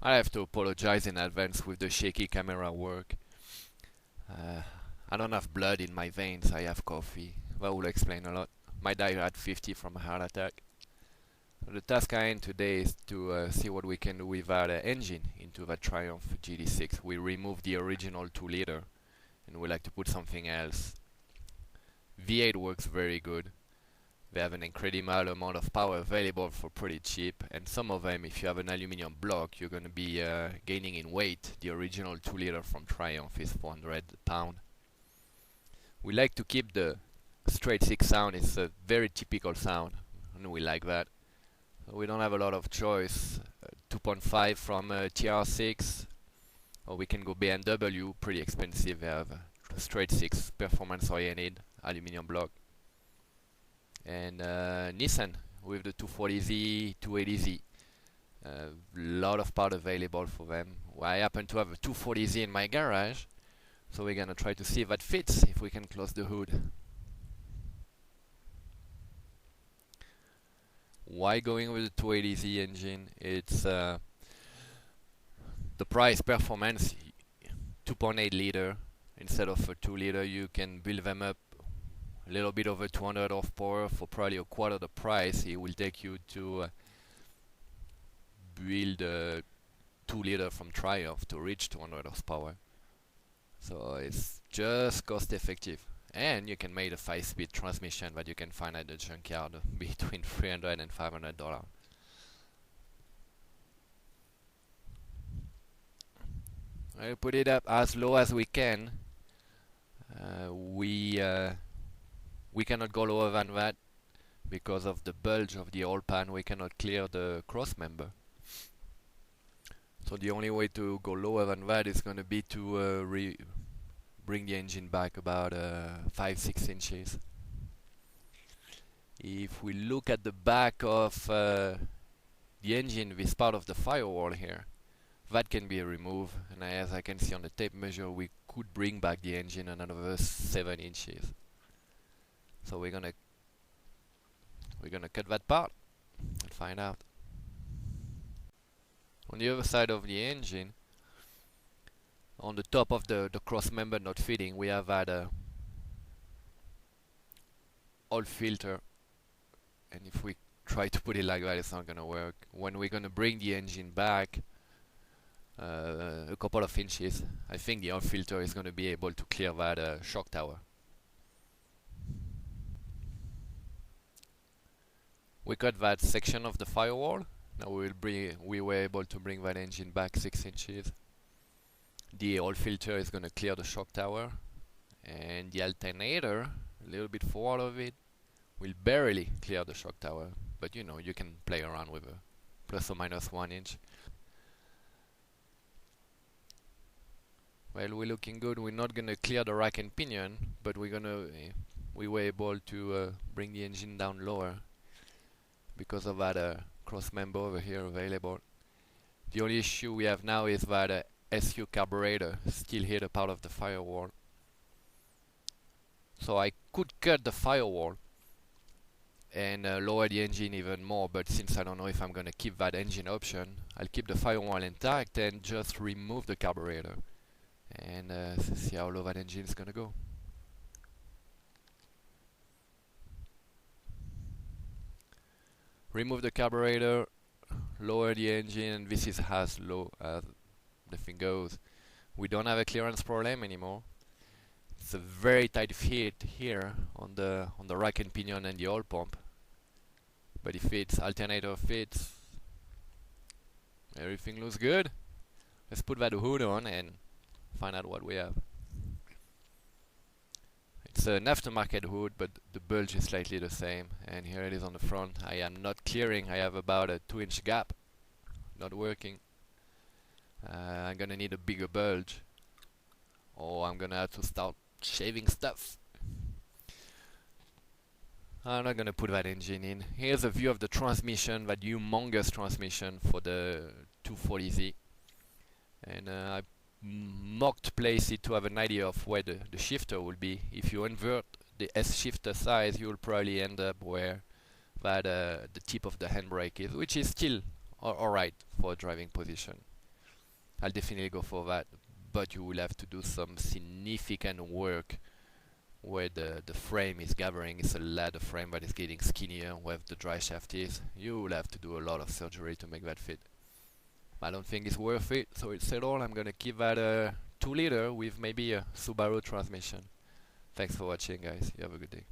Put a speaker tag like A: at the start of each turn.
A: I have to apologize in advance with the shaky camera work. I don't have blood in my veins, I have coffee. That will explain a lot. My dad had 50 from a heart attack. The task I had today is to see what we can do with that engine into that Triumph GT6. We removed the original 2-liter and we like to put something else. V8 works very good. They have an incredible amount of power available for pretty cheap, and some of them, if you have an aluminium block, you're going to be gaining in weight. The original 2-liter from Triumph is 400 pounds. We like to keep the straight 6 sound. It's a very typical sound, and we like that. So we don't have a lot of choice. 2.5 from TR6, or we can go BMW, pretty expensive. They have straight 6 performance oriented aluminium block. And Nissan with the 240Z, 280Z. Lot of part available for them. Well, I happen to have a 240Z in my garage, so we're gonna try to see if that fits, if we can close the hood. Why going with the 280Z engine? It's the price performance, 2.8 liter instead of a 2-liter. You can build them up a little bit over 200 horsepower for probably a quarter the price. It will take you to build a 2-liter from Triumph to reach 200 horsepower. So it's just cost effective. And you can make a 5-speed transmission that you can find at the junkyard between $300 and $500. I'll put it up as low as we can. We cannot go lower than that because of the bulge of the oil pan. We cannot clear the cross member. So the only way to go lower than that is going to be to bring the engine back about 5-6 inches. If we look at the back of the engine, this part of the firewall here, that can be removed, and as I can see on the tape measure, we could bring back the engine another 7 inches. So we're gonna cut that part and find out. On the other side of the engine, on the top of the cross member not fitting, we have that oil filter, and if we try to put it like that, it's not gonna work. When we're gonna bring the engine back a couple of inches, I think the oil filter is gonna be able to clear that shock tower. We cut that section of the firewall. Now we were able to bring that engine back 6 inches. The oil filter is going to clear the shock tower, and the alternator, a little bit forward of it, will barely clear the shock tower. But you know, you can play around with a plus or minus 1 inch. Well, we're looking good. We're not going to clear the rack and pinion, but we were able to bring the engine down lower because of that cross member over here available. The only issue we have now is that SU carburetor still hit a part of the firewall. So I could cut the firewall and lower the engine even more, but since I don't know if I'm going to keep that engine option, I'll keep the firewall intact and just remove the carburetor and see how low that engine is going to go. Remove the carburetor, lower the engine, and this is as low as the thing goes. We don't have a clearance problem anymore. It's a very tight fit here on the rack and pinion and the oil pump, but it fits. Alternator fits. Everything looks good. Let's put that hood on and find out what we have. It's an aftermarket hood, but the bulge is slightly the same, and here it is on the front. I am not clearing. I have about a 2-inch gap. Not working. I'm gonna need a bigger bulge, or I'm gonna have to start shaving stuff. I'm not gonna put that engine in. Here's a view of the transmission, that humongous transmission for the 240Z, and I mocked place it to have an idea of where the shifter will be. If you invert the S shifter size, you will probably end up where that the tip of the handbrake is, which is still alright for a driving position. I'll definitely go for that, but you will have to do some significant work where the frame is gathering. It's a ladder frame that is getting skinnier where the dry shaft is. You will have to do a lot of surgery to make that fit. I don't think it's worth it, so instead all I'm gonna give that a 2 liter with maybe a Subaru transmission. Thanks for watching, guys. You have a good day.